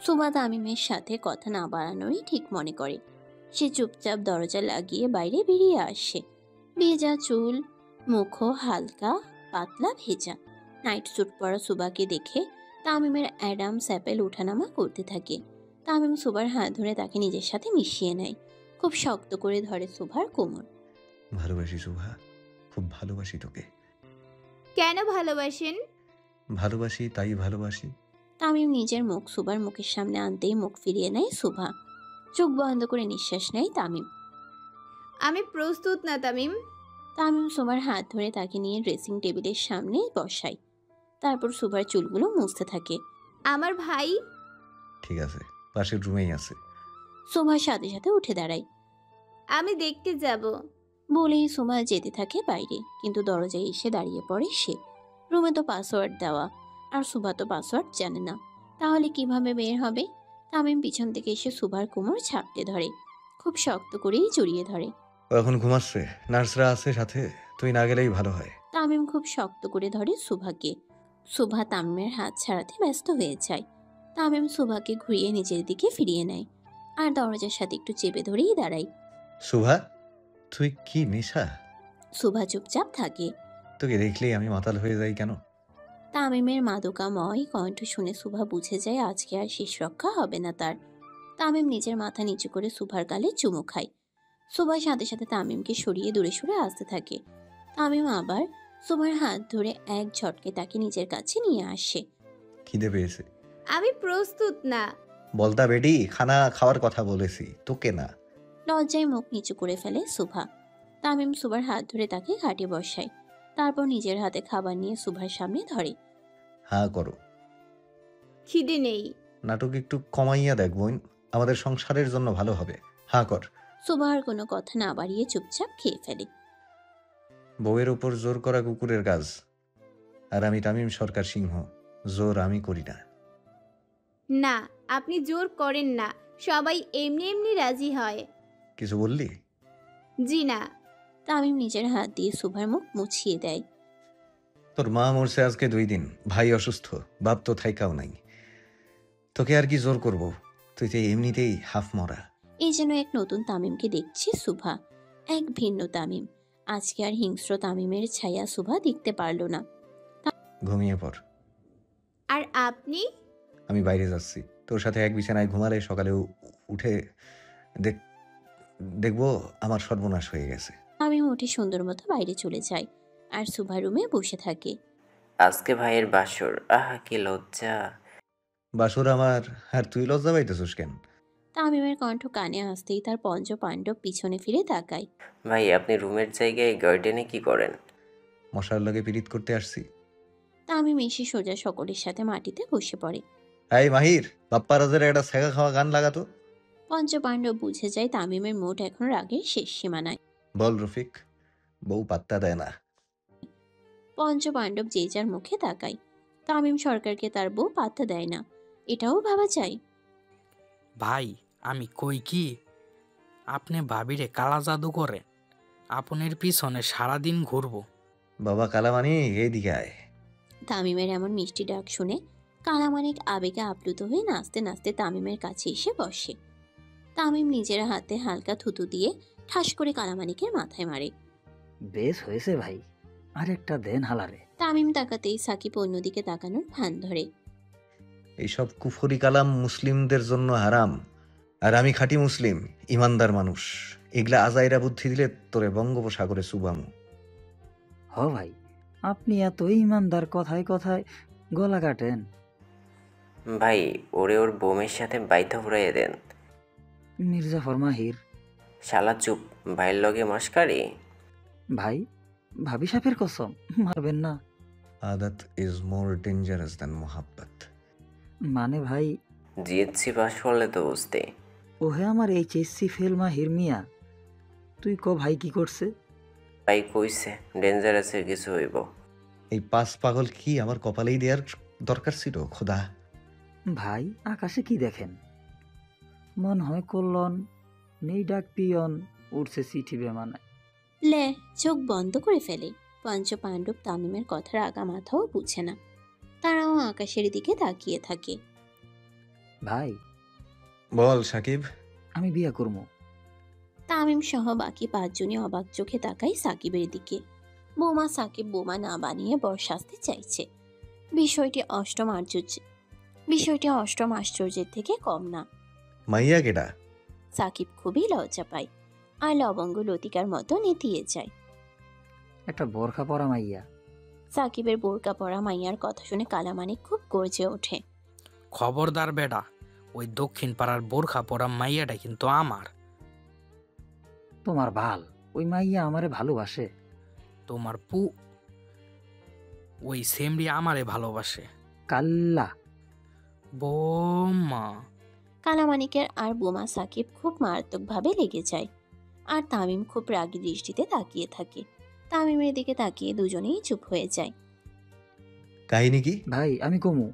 সুভা তামিমের সাথে কথা না বাড়ানোই ঠিক মনে করে। সে চুপচাপ দরজা লাগিয়ে বাইরে বেরিয়ে আসে। ভেজা চুল, মুখও হালকা পাতলা ভেজা। নাইট স্যুট পরা সুভাকে দেখে তামিমের অ্যাডামস অ্যাপেল ওঠানামা করতে থাকে। তামিম সুভার হাত ধরে তাকে নিজের সাথে মিশিয়ে নেয়। খুব শক্ত করে ধরে সুভার কোমর। ভালোবাসি সুভা, খুব ভালোবাসি তোকে। কেন ভালোবাসেন? ভালোবাসি তাই ভালোবাসি। তামিম নিজের মুখ সুভার মুখের সামনে আনতেই মুখ ফিরিয়ে নেয় সুভা। চোখ বন্ধ করে নিঃশ্বাস নেয় তামিম। আমি প্রস্তুত না তামিম। তামিম সুভার হাত ধরে তাকে নিয়ে ড্রেসিং টেবিলের সামনে বসায়। তারপর সুভার চুলগুলো মুছতে থাকে। আমার ভাই? ঠিক আছে, পাশের রুমেই আছে। সুভার সাথে সাথে উঠে দাঁড়ায়। আমি দেখতে যাব। বলেই সুভা যেতে থাকে বাইরে, কিন্তু দরজায় এসে দাঁড়িয়ে পড়ে সে। রুমে তো পাসওয়ার্ড দেওয়া, আর সুভা তো পাসওয়ার্ড জানে না। তাহলে কিভাবে বের হবে? তামিম পিছন থেকে এসে সুভার কোমর ছাপটে ধরে, খুব শক্ত করেই জড়িয়ে ধরে। ও এখন ঘুমাচ্ছে, নার্সরা আছে সাথে, তুই না গেলেই ভালো হয়। তামিম খুব শক্ত করে ধরে সুভাকে। সুভা তামিমের হাত ছাড়াতে ব্যস্ত হয়ে যায়। তামিম সুভাকে ঘুরিয়ে নিজের দিকে ফিরিয়ে নেয়, আর দরজার সাথে একটু চেপে ধরেই দাঁড়ায়। সুভা, তুই কি নেশা? সুভা চুপচাপ থাকে। তোকে দেখলেই আমি মাতাল হয়ে যাই কেন? তামিমের মাদকাময় কণ্ঠ শুনে সুভা বুঝে যায় আজকে আর শেষ রক্ষা হবে না তার। তামিম নিজের মাথা নিচু করে সুভার গালে চুমু খায়। সুভার সাথে সাথে তামিমকে সরিয়ে দূরে সরে আসতে থাকে। তামিম আবার সুভার হাত ধরে এক ঝটকে তাকে নিজের কাছে নিয়ে আসে। খিদে পেয়েছে। আমি প্রস্তুত না। বলতা বেটি, খানা খাওয়ার কথা বলেছি, তোকে না। লজ্জায় মুখ নিচু করে ফেলে সুভা। তামিম সুভার হাত ধরে তাকে ঘাটে বসায়। তারপর নিজের হাতে খাবার নিয়ে সুভার সামনে ধরে। হ্যাঁ করো। খিদে নেই। নাটক একটু কমাইয়া দেখ বোন, আমাদের সংসারের জন্য ভালো হবে। হ্যাঁ কর। সুভা আর কোনো কথা না বাড়িয়ে চুপচাপ খেয়ে ফেলে। বউয়ের উপর জোর করা কুকুরের কাজ। আর আমি তামিম সরকার সিংহ, জোর আমি করি না। না, আপনি জোর করেন না। সবাই এমনি এমনি রাজি হয়। কিছু বললি? জি না। তামিম নিজের হাত দিয়ে সুভার মুখ মুছিয়ে দেয়। তোর মা মরছে আজকে 2 দিন, ভাই অসুস্থ, বাপ তো থাইকাও নাই। তোকে আর কি জোর করব? তুই তো এমনিতেই হাফ মরা। এই যেন এক নতুন তামিমকে দেখছে সুভা, এক ভিন্ন তামিম। আজকে আর হিংস্র তামিমের ছায়া সুভা দেখতে পারল না। ঘুমিয়ে পড়। আর আপনি? আমি বাইরে যাচ্ছি, তোর সাথে এক বিছানায় ঘুমালে সকালে উঠে দেখবো আমার সর্বনাশ হয়ে গেছে। তামিম উঠে সুন্দর মতো বাইরে চলে যায়, আর সুভা রুমে বসে থাকে। আজকে ভাইয়ের বাসর, আহা কি লজ্জা। বাসর আমার, আর তুই লজ্জা পাইতেছিস কেন? তামিমের কণ্ঠ কানে আসতেই তার পঞ্চ পাণ্ডব পিছনে ফিরে তাকায়। ভাই আপনি রুমের জায়গায় গার্ডেনে কি করেন? মশার লগে পিরিত করতে আসছি। তামিম এসে সোজা সকলের সাথে মাটিতে বসে পড়ে। এই মাহির, বাপ্পা রাজের একটা ছেঁকা খাওয়া গান লাগাতো। পঞ্চ পাণ্ডব বুঝে যায় তামিমের মুড এখন রাগের শেষ সীমানায়। বল রফিক, বউ পাত্তা দেয় না। পঞ্চ পাণ্ডব যে যার মুখে তাকায়। তামিম সরকারকে তার বউ পাত্তা দেয় না, এটাও ভাবা যায়। ভাই আমি কই কি, আপনি ভাবিরে কালা জাদু করেন, আপনের পিছনে সারাদিন ঘুরবো। বাবা কালামানি, এইদিকে আয়। তামিমের এমন মিষ্টি ডাক শুনে কালামানিক আবেগে আপ্লুত হয়ে নাচতে নাচতে তামিমের কাছে এসে বসে। তামিম নিজের হাতে হালকা থুতু দিয়ে ঠাস করে কালামানিকের মাথায় মারে। বেশ হয়েছে ভাই, আরেকটা দেন হালারে। তামিম তাকাতেই সাকিব অন্যদিকে তাকানোর ভান ধরে। এইসব কুফরি কালাম মুসলিমদের জন্য হারাম, আর আমি খাঁটি মুসলিম, ইমানদার মানুষ। এগুলা আজাইরা বুদ্ধি দিলে তোরে বঙ্গোপসাগরে চুবামু। হ ভাই, আপনি এত ইমানদার কথায় কথায় গলা কাটেন। ভাই ওরে ওর বোমের সাথে বাইথা ফুরাইয়া দেন। মির্জাফর মাহির। শালা চুপ, ভাইয়ের লগে মস্কারি। ভাই, ভাবি সাপের কসম, মারবেন না। Aadat is more dangerous than মোহাব্বত। মানে ভাই, জিএসসি পাস করলে তো বুঝতে। ওহে আমার এইচএসসি ফেল মাহির মিয়া। তুই ক ভাই কি করছে? ভাই কইছে ডেঞ্জারাসের কিছু হইব। এই পাঁচ পাগল কি আমার কপালেই দেওয়ার দরকার ছিল খোদা? ভাই আকাশে কি দেখেন? মন হয় কল্লন, নেই ডাক পিয়ন, উঠছে চিঠি বেমানায়। লে চোখ বন্ধ করে ফেলে। পঞ্চ পাণ্ডব তামিমের কথার আগা মাথাও বুঝে না। তারাও আকাশের দিকে তাকিয়ে থাকে। ভাই বল সাকিব। আমি বিয়া করবো। তামিম সহ বাকি 5 জনই অবাক চোখে তাকায় সাকিবের দিকে। বোমা সাকিব বোমা না বানিয়ে বর সাজতে চাইছে। বিষয়টি অষ্টম আশ্চর্যের থেকে কম না। মাইয়া কেডা? সাকিব খুবই লজ্জা পায় আর লবঙ্গ লতিকার মতো নেতিয়ে যায়। একটা বোরখা পরা মাইয়া। সাকিবের বোরকা পরা মাইয়ার কথা শুনে কালামানিক খুব গর্জে ওঠে। খবরদার বেডা, ওই দক্ষিণ পাড়ার বোরখা পরা মাইয়াটা কিন্তু আমার। তোমার ভাল, ওই মাইয়া আমারে ভালোবাসে। তোমার ওই সেমরি আমারে ভালোবাসে। কাল্লা। বোমা। কালামানিকের আর বোমা সাকিব খুব মারাত্মকভাবে লেগে যায়। আর তামিম খুব রাগী দৃষ্টিতে তাকিয়ে থাকে। তামিমের দিকে তাকিয়ে দুজনেই চুপ হয়ে যায়। কাহিনী কি? ভাই আমি কমু।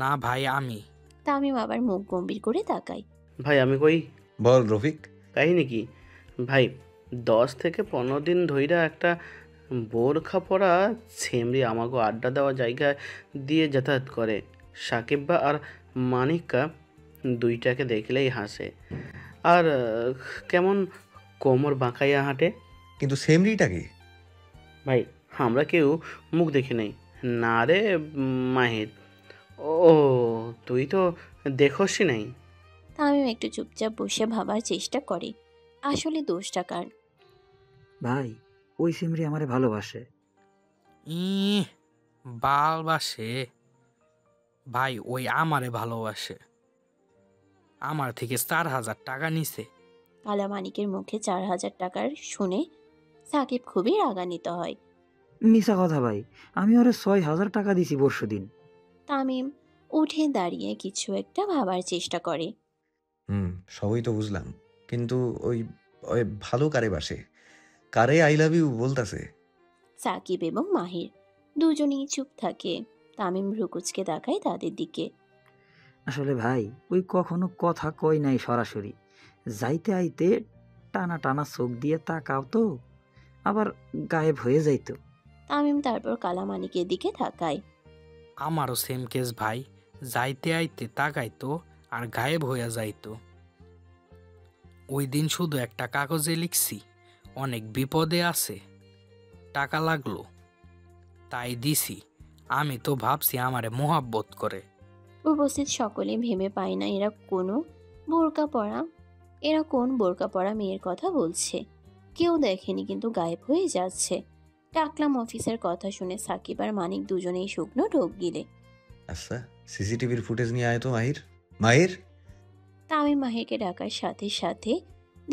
না ভাই আমি। তামিম আবার মুখ গম্ভীর করে তাকায়। ভাই আমি কই? বল রফিক। কাহিনী কি? ভাই 10 থেকে 15 দিন ধইরা একটা বোরখা পরা ছেমরি আমাকে আড্ডা দেওয়া জায়গা দিয়ে যাতায়াত করে। সাকিব্বা আর মানিকা দুইটাকে দেখলেই হাসে আর কেমন কোমর বাঁকাইয়া হাঁটে। কিন্তু সেমরিটা কি? ভাই আমরা কেউ মুখ দেখি নাই। না রে মাহির, ও তুই তো দেখোসই নাই। তামিম একটু চুপচাপ বসে ভাবার চেষ্টা করে আসলে দোষটা কার। ভাই ওই সিমরি আমারে ভালোবাসে। ই ভালোবাসে? ভাই ওই আমারে ভালোবাসে। আমার থেকে 4,000 টাকা নিছে। কালামানিকের মুখে 4,000 টাকার শুনে সাকিব খুবই রাগান্বিত হয়। মিশা কথা ভাই, আমি ওরে 6,000 টাকা দিছি পরশুদিন। তামিম উঠে দাঁড়িয়ে কিছু একটা ভাবার চেষ্টা করে। সবই তো বুঝলাম, কিন্তু ওই ওই ভালো কারে বাসে? কারে আই লাভ ইউ বলতাছে? সাকিব এবং মাহির দুজনেই চুপ থাকে। তামিম ভ্রুকুচকে তাকায় তাদের দিকে। আসলে ভাই ওই কখনো কথা কই নাই সরাসরি, যাইতে আইতে টানা টানা চোখ দিয়ে তাকাও তো, আবার গায়েব হয়ে যাইতো। তামিম তারপর কালামানিকের দিকে তাকায়। আমারও সেম কেস ভাই, যাইতে আইতে তাকাইতো আর গায়েব হইয়া যাইতো। ওই দিন শুধু একটা কাগজে লিখছি অনেক বিপদে আছে, টাকা লাগলো, তাই দিছি। আমি তো ভাবছি আমারে মোহাব্বত করে। উপস্থিত সকলে ভেবে পায় না এরা কোন বোরকা পরা মেয়ের কথা বলছে। কেউ দেখেনি কিন্তু গায়েব হয়ে যাচ্ছে। টাকলাম অফিসের কথা শুনে সাকিব আর মানিক দুজনেই শুকনো ঢোক গিলে। আচ্ছা, সিসিটিভির ফুটেজ নিয়ে আয় তো মাহির। মাহির। তামিম মাহিরকে ডাকার সাথে সাথে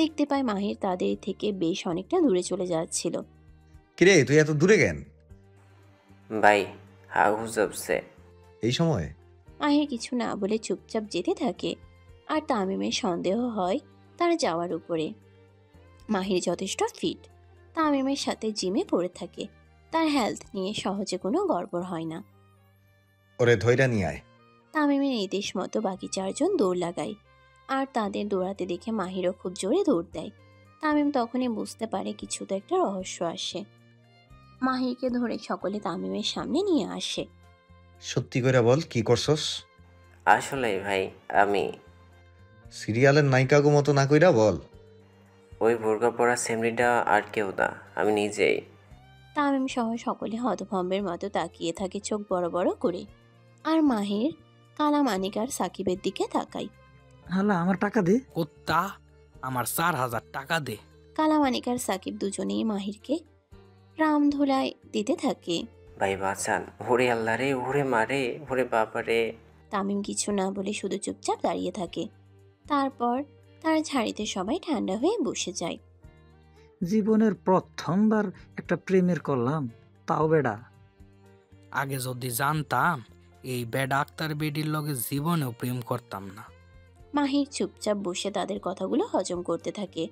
দেখতে পায় মাহির তাদের থেকে বেশ অনেকটা দূরে চলে যাচ্ছিল। কিরে তুই এত দূরে কেন? ভাই হাউস অফসে। এই সময়? মাহির কিছু না বলে চুপচাপ যেতে থাকে। আর তামিমের সন্দেহ হয় তার যাওয়ার উপরে। মাহির যথেষ্ট ফিট, তামিমের সাথে জিমে পড়ে থাকে। তার হেলথ নিয়ে সহজে কোনো গড়বড় হয় না। ওরে ধৈর্য নিয়ে আয়। তামিমের নির্দেশ মতো বাকি 4 জন দৌড় লাগায়। আর তাদের দৌড়াতে দেখে মাহিরও খুব জোরে দৌড় দেয়। তামিম তখনই বুঝতে পারে কিছু তো একটা রহস্য আসে। মাহিরকে ধরে সকলে তামিমের সামনে নিয়ে আসে। সত্যি করে বল, কি করছস? আসলে ভাই আমি সিরিয়ালের নায়িকাগো মতো না কইরা বল। ওই বোরকা পরা সেমরিটা আর কেউ না, আমি নিজেই। তামিম সহ সকলে হতভম্বের মতো তাকিয়ে থাকে চোখ বড় বড় করে। আর মাহির কালামানিক আর সাকিবের দিকে তাকায়। হালা আমার টাকা দে। কুত্তা, আমার 4,000 টাকা দে। কালামানিক আর সাকিব দুজনেই মাহিরকে রামধুলায় দিতে থাকে। ভাই বাঁচান, ওরে আল্লাহ রে, ওরে মারে, ওরে বাবা রে। তামিম কিছু না বলে শুধু চুপচাপ দাঁড়িয়ে থাকে। তারপর তার ঝাড়িতে সবাই ঠান্ডা হয়ে বসে যায়। জীবনের প্রথমবার একটা প্রেমের করলাম, তাও বেডা। আগে যদি জানতাম এই বেড আক্তার বেডির লগে জীবনেও প্রেম করতাম না। মাহির চুপচাপ বসে তাদের কথাগুলো হজম করতে থাকে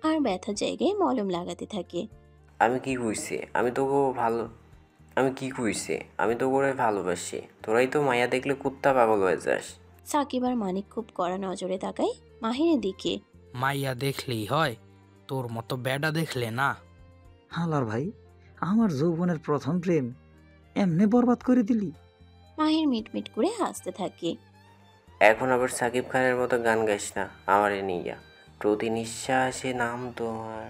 আর ব্যথা জায়গায় মলম লাগাতে থাকে। আমি কি কইছি? আমি তো করে ভালোবাসি। তোরাই তো মায়া দেখলে কুত্তা পাগল হয়ে যাস। সাকিব আর মানিক খুব কড়া নজরে তাকায় মাহিরের দিকে। মাইয়া দেখলেই হয়, তোর মতো বেডা দেখলে না। হালার ভাই, আমার যৌবনের প্রথম প্রেম এমনি বরবাদ করে দিলি। মাহির মিটমিট করে হাসতে থাকে। এখন আবার সাকিব খানের মতো গান গাইস না, আমারে নিয়া। প্রতি নিঃশ্বাসে নাম তোমার।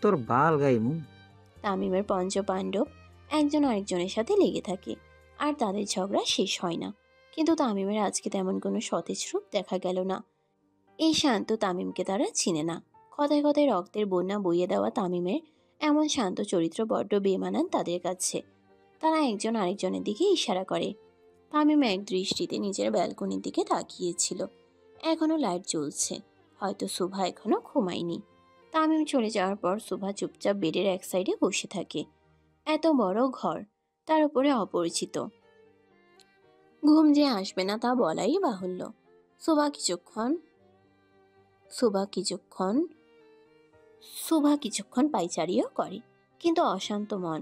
তোর বাল গাইমু। তামিমের পঞ্চপাণ্ডব একজন আরেকজনের সাথে লেগে থাকে, আর তাদের ঝগড়া শেষ হয় না। কিন্তু তামিমের আজকে তেমন কোনো সতেজ রূপ দেখা গেল না। এই শান্ত তামিমকে তারা চিনে না। কথায় কথায় রক্তের বন্যা বইয়ে দেওয়া তামিমের এমন শান্ত চরিত্র বড্ড বেমানান তাদের কাছে। তারা একজন আরেকজনের দিকে ইশারা করে। তামিম এক দৃষ্টিতে নিজের ব্যালকনির দিকে তাকিয়েছিল। এখনো লাইট জ্বলছে, হয়তো শুভা এখনো ঘুমায়নি। তামিম চলে যাওয়ার পর শুভা চুপচাপ বেডের এক সাইডে বসে থাকে। এত বড় ঘর, তার উপরে অপরিচিত। ঘুম যে আসবে না তা বলাই বাহুল্য। শুভা কিছুক্ষণ শুভা কিছুক্ষণ শুভা কিছুক্ষণ পাইচারিও করে, কিন্তু অশান্ত মন।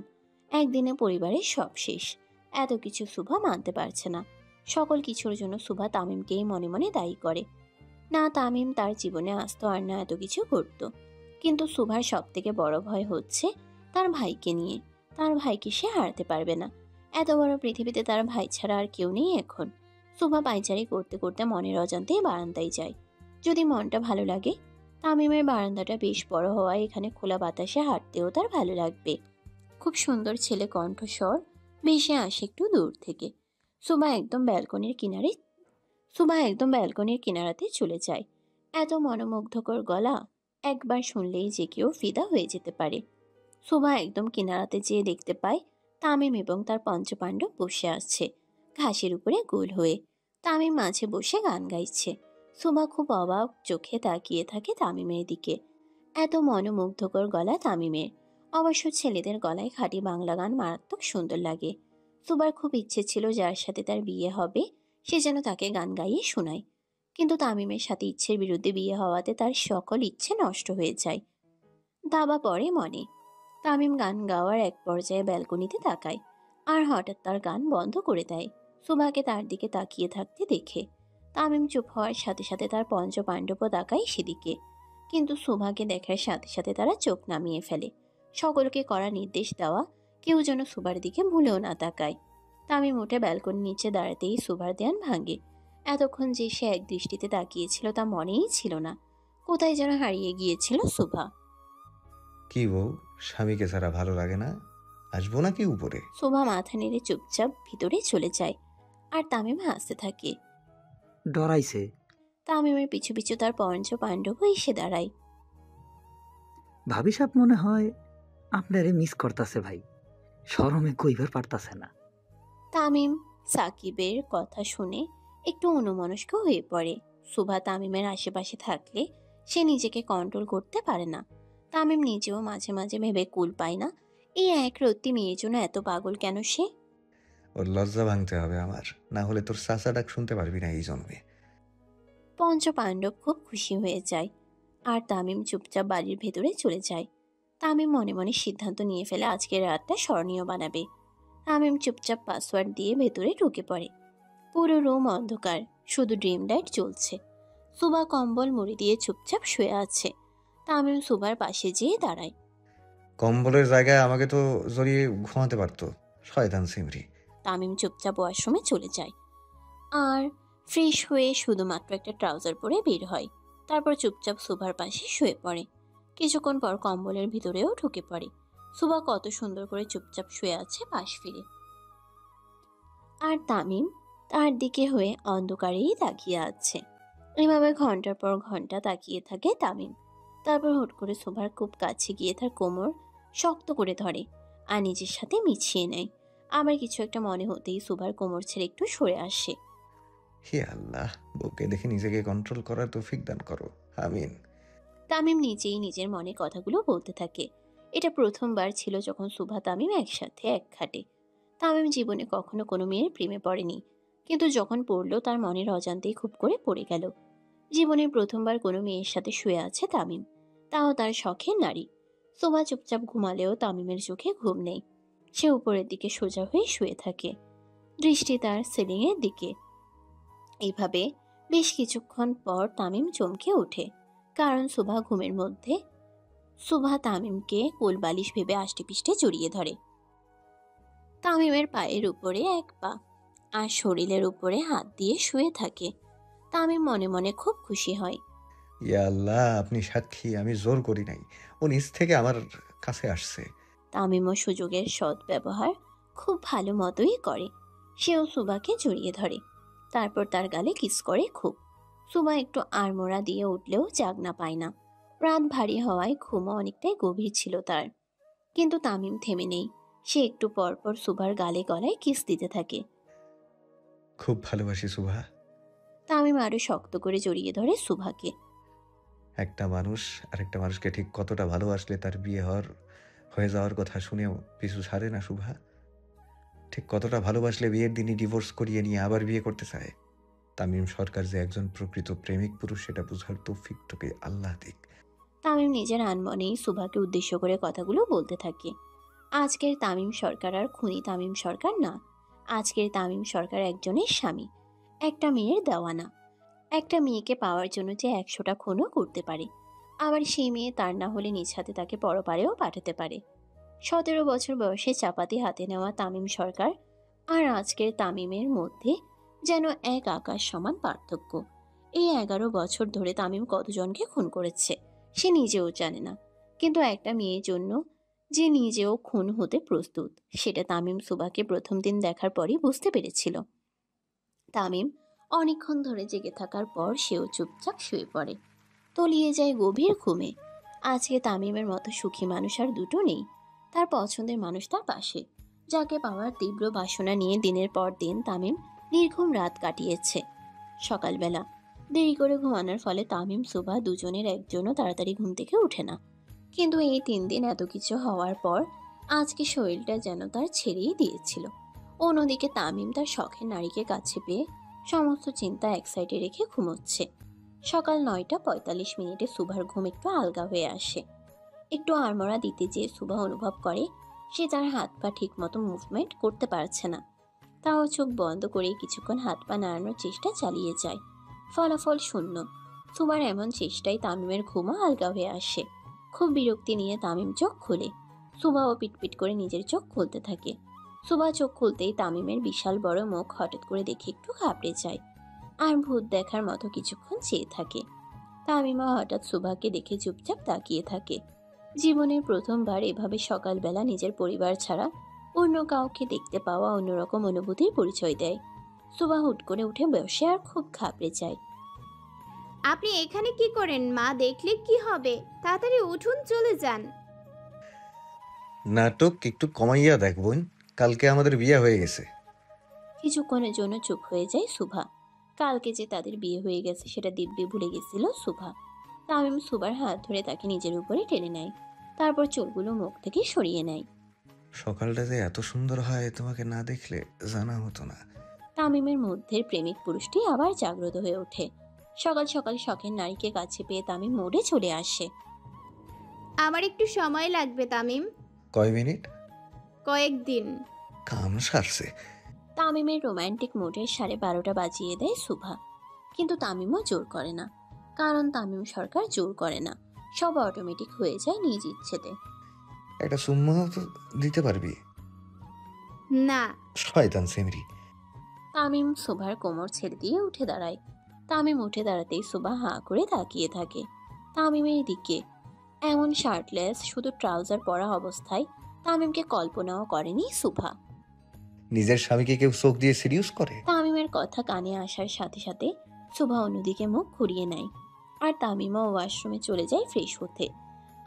একদিনে পরিবারের সব শেষ, এত কিছু শুভা মানতে পারছে না। সকল কিছুর জন্য শুভা তামিমকেই মনে মনে দায়ী করে। না তামিম তার জীবনে আসতো, আর না এত কিছু ঘটতো। কিন্তু শুভার সব থেকে বড় ভয় হচ্ছে তার ভাইকে নিয়ে। তার ভাইকে সে হারাতে পারবে না। এত বড় পৃথিবীতে তার ভাই ছাড়া আর কেউ নেই এখন। শুভা পাইচারি করতে করতে মনের অজান্তেই বারান্দায় যায়। যদি মনটা ভালো লাগে, তামিমের বারান্দাটা বেশ বড় হওয়ায় এখানে খোলা বাতাসে হাঁটতেও তার ভালো লাগবে। খুব সুন্দর ছেলে কণ্ঠস্বর ভেসে আসে একটু দূর থেকে। শুভা একদম ব্যালকনির কিনারাতে চলে যায়। এত মনোমুগ্ধকর গলা একবার শুনলেই যে কেউ ফিদা হয়ে যেতে পারে। শুভা একদম কিনারাতে যেয়ে দেখতে পায় তামিম এবং তার পঞ্চপাণ্ডব বসে আছে ঘাসের উপরে গোল হয়ে। তামিম মাঝে বসে গান গাইছে। শুভা খুব অবাক চোখে তাকিয়ে থাকে তামিমের দিকে। এত মনোমুগ্ধকর গলা তামিমের। অবশ্য ছেলেদের গলায় খাঁটি বাংলা গান মারাত্মক সুন্দর লাগে। শুভার খুব ইচ্ছে ছিল যার সাথে তার বিয়ে হবে সে যেন তাকে গান গাইয়ে শোনায়। কিন্তু তামিমের সাথে ইচ্ছের বিরুদ্ধে বিয়ে হওয়াতে তার সকল ইচ্ছে নষ্ট হয়ে যায়। দাবা পড়ে মনে। তামিম গান গাওয়ার এক পর্যায়ে ব্যালকনিতে তাকায়, আর হঠাৎ তার গান বন্ধ করে দেয়। শুভাকে তার দিকে তাকিয়ে থাকতে দেখে তামিম চুপ হওয়ার সাথে সাথে তার পঞ্চপাণ্ডবও তাকায় সেদিকে। কিন্তু শুভাকে দেখার সাথে সাথে তারা চোখ নামিয়ে ফেলে। সকলকে করা নির্দেশ দেওয়া, কেউ যেন শুভার দিকে ভুলেও না তাকায়। তামিম উঠে ব্যালকনির নিচে দাঁড়াতেই শুভার ধ্যান ভাঙে। এতক্ষণ যে সে এক দৃষ্টিতে তাকিয়েছিল তা মনেই ছিল না। কোথায় যেন হারিয়ে গিয়েছিল শুভা। কি বউ, স্বামীকে ছাড়া ভালো লাগে না? আসবো নাকি উপরে? শুভা মাথা নেড়ে চুপচাপ ভিতরে চলে যায়, আর তামিম হাসতে থাকে। ডরাইছে। তামিমের পিছু পিছু তার পঞ্চপাণ্ডব এসে দাঁড়ায়। ভাবি সাহেব মনে হয় আপনারে মিস করতেছে ভাই, শরমে কইবার পারতাছে না। তামিম সাকিবের কথা শুনে একটু অন্যমনস্ক হয়ে পড়ে। শুভা তামিমের আশেপাশে থাকলে সে নিজেকে কন্ট্রোল করতে পারে না। তামিম নিজেও মাঝে মাঝে ভেবে কুল পায় না, এই এক রত্তি মেয়ের জন্য এত পাগল কেন সে। ওর লজ্জা ভাঙতে হবে আমার, না হলে তোর চাচা ডাক শুনতে পারবি না এই জন্মে। পঞ্চপাণ্ডব খুব খুশি হয়ে যায়, আর তামিম চুপচাপ বাড়ির ভেতরে চলে যায়। তামিম মনে মনে সিদ্ধান্ত নিয়ে ফেলে আজকের রাতটা স্মরণীয় বানাবে। তামিম চুপচাপ পাসওয়ার্ড দিয়ে ভেতরে ঢুকে পড়ে। পুরো রুম অন্ধকার, শুধু ড্রিম লাইট জ্বলছে। সুবা কম্বল মুড়ি দিয়ে চুপচাপ শুয়ে আছে। তামিম সুবার পাশে যেয়ে দাঁড়ায়। কম্বলের জায়গায় আমাকে তো জড়িয়ে ঘুমাতে পারতো, শয়তান সিমরি। তামিম চুপচাপ ওয়াশরুমে চলে যায়, আর ফ্রেশ হয়ে শুধুমাত্র একটা ট্রাউজার পরে বের হয়। তারপর চুপচাপ সুবার পাশে শুয়ে পড়ে। কিছুক্ষণ পর কম্বলের ভিতরেও ঢুকে পড়ে। সুবা কত সুন্দর করে চুপচাপ শুয়ে আছে পাশ ফিরে, আর তামিম তার দিকে হয়ে অন্ধকারেই তাকিয়ে আছে। এভাবে ঘন্টার পর ঘন্টা তাকিয়ে থাকে তামিম। তারপর হুট করে সুভার খুব কাছে গিয়ে তার কোমর শক্ত করে ধরে আর নিজের সাথে মিছিয়ে নেয়। আবার কিছু একটা মনে হতেই সুভার কোমর ছেড়ে একটু সরে আসে। হে আল্লাহ, বউকে দেখে নিজেকে কন্ট্রোল করার তৌফিক দান করো, আমিন। তামিম নিজেই নিজের মনে কথাগুলো বলতে থাকে। এটা প্রথমবার ছিল যখন সুভা তামিম একসাথে এক খাটে। তামিম জীবনে কখনো কোনো মেয়ের প্রেমে পড়েনি, কিন্তু যখন পড়লো তার মনের অজান্তেই খুব করে পড়ে গেল। জীবনের প্রথমবার কোনো মেয়ের সাথে শুয়ে আছে তামিম, তাও তার শখের নারী। সুভা চুপচাপ ঘুমালেও তামিমের চোখে ঘুম নেই। সে উপরের দিকে সোজা হয়ে শুয়ে থাকে, দৃষ্টি তার সিলিংয়ের দিকে। এইভাবে বেশ কিছুক্ষণ পর তামিম চমকে ওঠে, কারণ সুভা তামিমকে কোলবালিশ ভেবে আষ্টেপৃষ্ঠে জড়িয়ে ধরে। তামিমের পায়ের উপরে এক পা, আর শরীরের উপরে হাত দিয়ে শুয়ে থাকে। তামিম মনে মনে খুব খুশি হয়। ইয়া আল্লাহ, আপনি সাক্ষী, আমি জোর করি নাই, ও নিজ থেকে আমার কাছে আসছে। তামিমও সুযোগের সদ্ব্যবহার খুব ভালো মতোই করে। সেও সুবাকে জড়িয়ে ধরে, তারপর তার গালে কিস করে খুব। সুবা একটু আড়মোড়া দিয়ে উঠলেও জাগনা পায় না। রাত ভারী হওয়ায় ঘুমও অনেকটাই গভীর ছিল তার। কিন্তু তামিম থেমে নেই। সে একটু পর পর সুবার গালে গলায় কিস দিতে থাকে। খুব ভালোবাসি সুভা। তামিম আরো শক্ত করে জড়িয়ে ধরে সুভাকে। একটা মানুষ আরেকটা মানুষকে ঠিক কতটা ভালোবাসলে তার বিয়ে হয়ে যাওয়ার কথা শুনেও পিছু ছাড়ে না শুভা। ঠিক কতটা ভালোবাসলে বিয়ের দিনই ডিভোর্স করিয়ে নিয়ে আবার বিয়ে করতে চায়। তামিম সরকার যে একজন প্রকৃত প্রেমিক পুরুষ সেটা বোঝার তৌফিক তোকে আল্লাহ দিক। তামিম নিজের আনমনেই সুভাকে উদ্দেশ্য করে কথাগুলো বলতে থাকে। আজকের তামিম সরকার আর খুনি তামিম সরকার না। আজকের তামিম সরকার একজনের স্বামী, একটা মেয়ের দেওয়ানা। একটা মেয়েকে পাওয়ার জন্য যে 100টা খুনও করতে পারে, আবার সেই মেয়ে তার না হলে নিজ হাতে তাকে পরপারেও পাঠাতে পারে। 17 বছর বয়সে চাপাতি হাতে নেওয়া তামিম সরকার আর আজকের তামিমের মধ্যে যেন এক আকাশ সমান পার্থক্য। এই 11 বছর ধরে তামিম কতজনকে খুন করেছে সে নিজেও জানে না, কিন্তু একটা মেয়ের জন্য যে নিজেও খুন হতে প্রস্তুত সেটা তামিম সুবাকে প্রথম দিন দেখার পরই বুঝতে পেরেছিল। তামিম অনেকক্ষণ ধরে জেগে থাকার পর সেও চুপচাপ শুয়ে পড়ে, তলিয়ে যায় গভীর ঘুমে। আজকে তামিমের মতো সুখী মানুষ আর দুটো নেই। তার পছন্দের মানুষ তার পাশে, যাকে পাওয়ার তীব্র বাসনা নিয়ে দিনের পর দিন তামিম নির্ঘুম রাত কাটিয়েছে। সকালবেলা দেরি করে ঘুমানোর ফলে তামিম সুবা দুজনের একজনও তাড়াতাড়ি ঘুম থেকে উঠে না। কিন্তু এই 3 দিন এত কিছু হওয়ার পর আজকে শরীরটা যেন তার ছেড়েই দিয়েছিল। অন্যদিকে তামিম তার শখের নারীকে কাছে পেয়ে সমস্ত চিন্তা এক সাইডে রেখে ঘুমোচ্ছে। সকাল 9:45 সুভার ঘুম একটু আলগা হয়ে আসে। একটু আড়মোড়া দিতে যেয়ে সুভা অনুভব করে সে তার হাত পা ঠিক মতো মুভমেন্ট করতে পারছে না। তাও চোখ বন্ধ করে কিছুক্ষণ হাত পা নাড়ানোর চেষ্টা চালিয়ে যায়। ফলাফল শূন্য। সুভার এমন চেষ্টায় তামিমের ঘুমও আলগা হয়ে আসে। খুব বিরক্তি নিয়ে তামিম চোখ খুলে। সুভাও পিটপিট করে নিজের চোখ খুলতে থাকে। সুভা চোখ খুলতেই তামিমের বিশাল বড় মুখ হঠাৎ করে দেখে একটু ঘাবড়ে যায় আর ভূত দেখার মতো কিছুক্ষণ চেয়ে থাকে। তামিমা হঠাৎ সুভাকে দেখে চুপচাপ তাকিয়ে থাকে। জীবনের প্রথমবার এভাবে সকালবেলা নিজের পরিবার ছাড়া অন্য কাউকে দেখতে পাওয়া অন্যরকম অনুভূতির পরিচয় দেয়। সুভা হুট করে উঠে বসে আর খুব ঘাবড়ে যায়। আপনি এখানে কি করেন? মা দেখলে কি হবে? তাড়াতাড়ি উঠুন, চলে যান। নাটক একটু কমাইয়া দেখ বোন, কালকে আমাদের বিয়ে হয়ে গেছে। কিছুক্ষণের জন্য চুপ হয়ে যায় সুভা। কালকে যে তাদের বিয়ে হয়ে গেছে সেটা দিব্যি ভুলে গেছিল সুভা। তামিম সুভার হাত ধরে তাকে নিজের উপরে টেনে নেয়, তারপর চুলগুলো মুখ থেকে সরিয়ে নেয়। সকালটা যে এত সুন্দর হয় তোমাকে না দেখলে জানা হতো না। তামিমের মধ্যের প্রেমিক পুরুষটি আবার জাগ্রত হয়ে ওঠে। সকাল সকাল শখের নারীকে কাছে পেয়ে তামিম মোড়ে চলে আসে। আমার একটু সময় লাগবে তামিম। কয় মিনিট? কয়েকদিন। কাম সারছে। তামিমের রোমান্টিক মুডের 12:30 বাজিয়ে দেয় সুভা। কিন্তু তামিমও জোর করে না, কারণ তামিম সরকার জোর করে না। সব অটোমেটিক হয়ে যায় নিজ ইচ্ছেতে। একটা সুম্মাও তো দিতে পারবি? না। শয়তান সেমরি। তামিম সুভার কোমর ছেড়ে দিয়ে উঠে দাঁড়ায়। তামিম উঠে দাঁড়াতেই সুভা হাঁ করে তাকিয়ে থাকে তামিমের দিকে। এমন শার্টলেস, শুধু ট্রাউজার পরা অবস্থায় তামিমকে কল্পনাও করেনি সুভা। নিজের স্বামীকে কেউ চোখ দিয়ে সিরিয়াস করে? তামিমের কথা কানে আসার সাথে সাথে সুভা অন্যদিকে মুখ ঘুরিয়ে নেয়। আর তামিমও ওয়াশরুমে চলে যায় ফ্রেশ হতে।